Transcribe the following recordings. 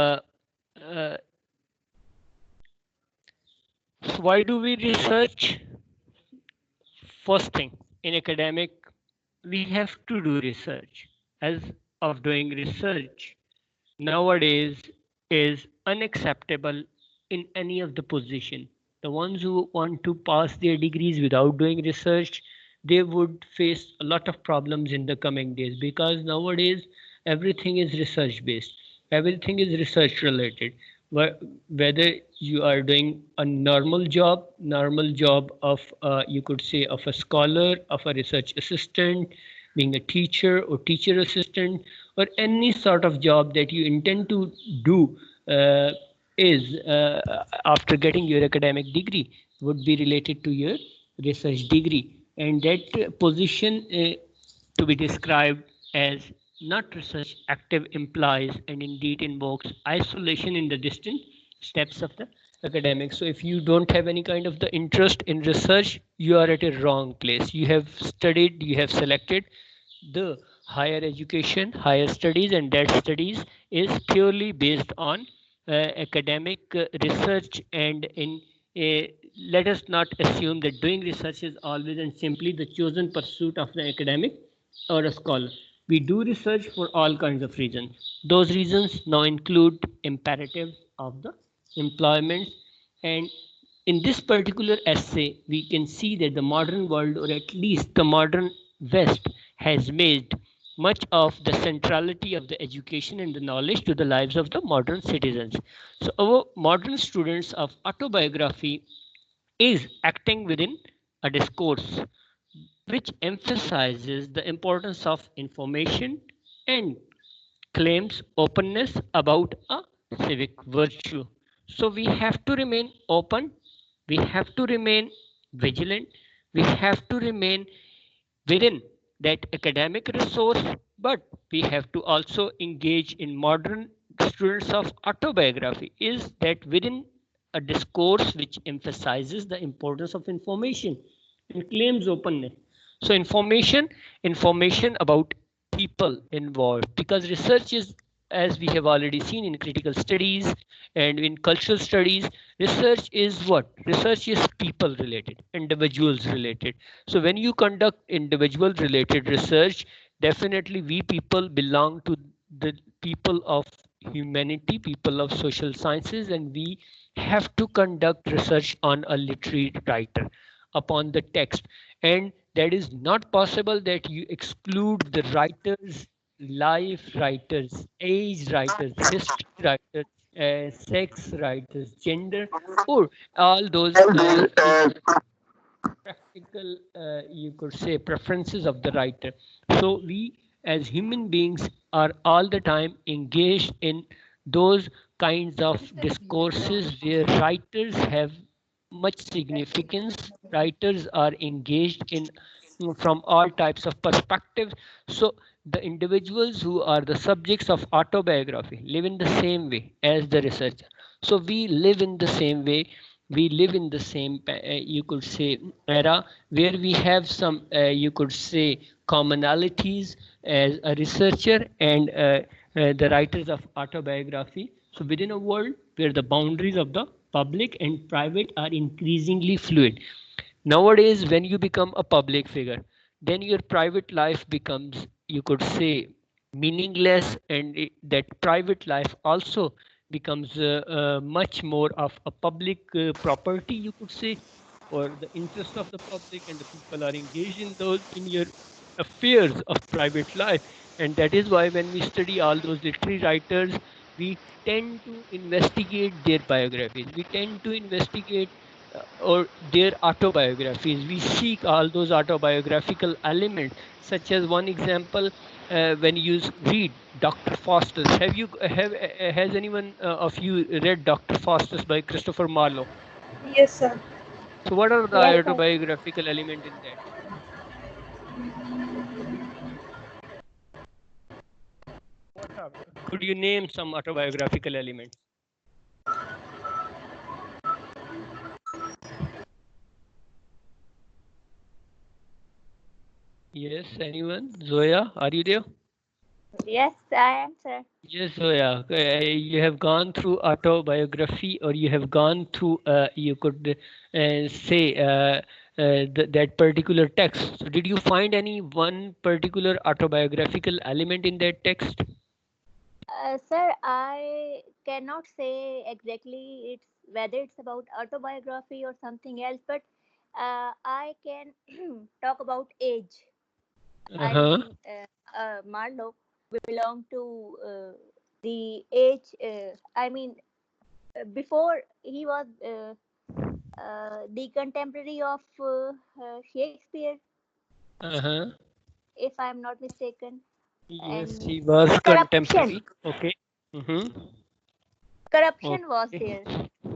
uh, so why do we research? First thing, in academic, we have to do research. As of doing research nowadays is unacceptable in any of the position. The ones who want to pass their degrees without doing research, they would face a lot of problems in the coming days, because nowadays everything is research based, everything is research related. Whether you are doing a normal job of you could say of a scholar, of a research assistant, being a teacher or teacher assistant, or any sort of job that you intend to do, is after getting your academic degree, would be related to your research degree, and that position to be described as not research active implies and indeed invokes isolation in the distant steps of the academic. So if you don't have any kind of the interest in research, you are at a wrong place. You have studied, you have selected the higher education, higher studies, and that studies is purely based on academic research. And in let us not assume that doing research is always and simply the chosen pursuit of the academic or a scholar. We do research for all kinds of reasons. Those reasons now include imperatives of the employment. And in this particular essay, we can see that the modern world, or at least the modern West, has made much of the centrality of the education and the knowledge to the lives of the modern citizens. So, our modern students of autobiography is acting within a discourse which emphasizes the importance of information and claims openness about a civic virtue. So we have to remain open, we have to remain vigilant, we have to remain within that academic resource, but we have to also engage in modern students of autobiography, is that within a discourse which emphasizes the importance of information and claims openness. So information about people involved, because research is, as we have already seen in critical studies and in cultural studies, research is what? Research is people related, individuals related. So when you conduct individual related research, definitely we people belong to the people of humanity, people of social sciences, and we have to conduct research on a literary writer, upon the text. And that is not possible that you exclude the writers, life writers, age writers, history writers, sex writers, gender, or all those practical, you could say, preferences of the writer. So we as human beings are all the time engaged in those kinds of discourses where writers have much significance. Writers are engaged in from all types of perspectives. So the individuals who are the subjects of autobiography live in the same way as the researcher. So we live in the same way, we live in the same you could say era, where we have some you could say commonalities as a researcher and the writers of autobiography. So within a world where the boundaries of the public and private are increasingly fluid, nowadays when you become a public figure, then your private life becomes, you could say, meaningless, and that private life also becomes much more of a public property, you could say, or the interest of the public, and the people are engaged in those, in your affairs of private life. And that is why when we study all those literary writers, we tend to investigate their biographies, we tend to investigate or their autobiographies. We seek all those autobiographical elements, such as one example, when you read Dr. Faustus. Has anyone of you read Dr. Faustus by Christopher Marlowe? Yes, sir. So, what are the Yes, sir. autobiographical element in that? What are? Could you name some autobiographical elements? Yes, anyone? Zoya, are you there? Yes, I am, sir. Yes, so yeah, you have gone through autobiography, or you have gone through, you could say, that particular text. So, did you find any one particular autobiographical element in that text? Sir, I cannot say exactly it's whether it's about autobiography or something else, but I can talk about age. I Uh-huh. mean, Marlowe belonged to the age. I mean, before he was the contemporary of Shakespeare, Uh-huh. if I'm not mistaken. Yes, And he was corruption, contemporary. Okay. Mm-hmm. corruption was Okay. there.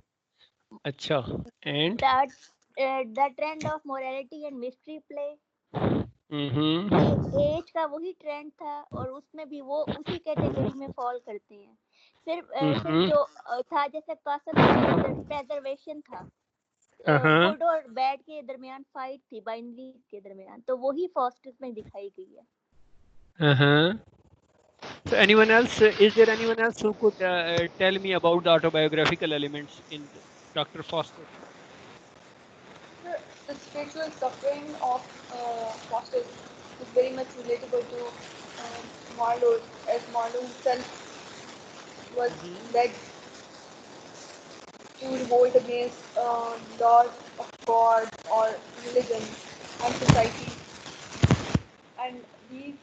Acha. And That the trend of morality and mystery play, mm-hmm. Age का वही trend था, और उसमें भी वो उसी category में fall करते हैं। सिर्फ Mm-hmm. जो था, जैसे कासल में प्रेजर्वेशन था, Uh-huh. गुड और बैड के दरमियान फाइट थी, बाइनरीज के दरमियान, तो वही फॉस्टिस में दिखाई गई है। Uh-huh. So anyone else? Is there anyone else who could tell me about the autobiographical elements in Dr. Foster? Sir, the spiritual suffering of Foster is very much relatable to Marlowe, as Marlowe himself was Mm-hmm. led to revolt against laws of God or religion and society. And these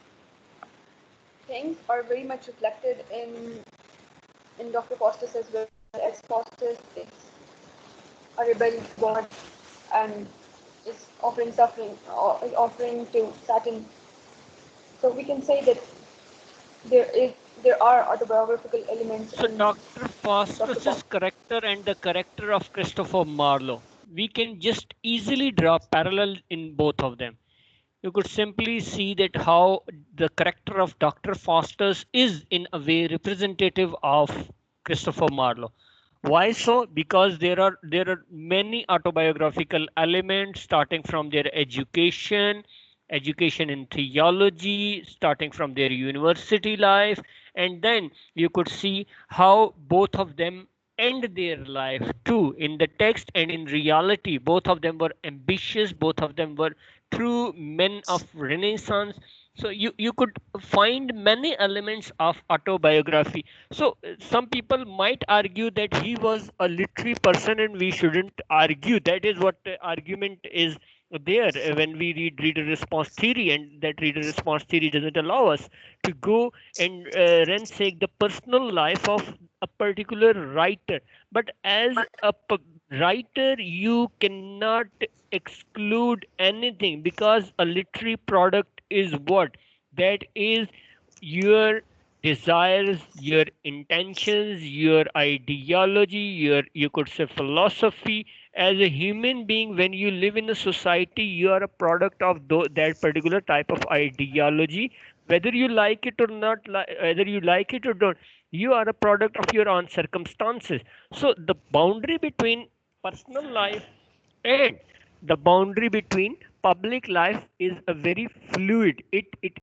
things are very much reflected in Dr. Faustus as well, as Faustus is a rebel to God and is offering suffering, or is offering to Satan. So we can say that there is there are autobiographical elements So in Dr. Dr. Faustus's Faustus. character and the character of Christopher Marlowe, we can just easily draw parallel in both of them. You could simply see that how the character of Dr. Faustus is in a way representative of Christopher Marlowe. Why so? Because there are many autobiographical elements starting from their education in theology, starting from their university life, and then you could see how both of them end their life too in the text and in reality. Both of them were ambitious, both of them were true men of Renaissance. So you could find many elements of autobiography. So some people might argue that he was a literary person and we shouldn't argue. That is what argument is there when we read reader response theory, and that reader response theory doesn't allow us to go and ransack the personal life of a particular writer. But as a writer, you cannot exclude anything, because a literary product is what? That is your desires, your intentions, your ideology, your, you could say, philosophy. As a human being, when you live in a society, you are a product of that particular type of ideology. Whether you like it or not, whether you like it or not, you are a product of your own circumstances. So the boundary between personal life and the boundary between public life is a very fluid. It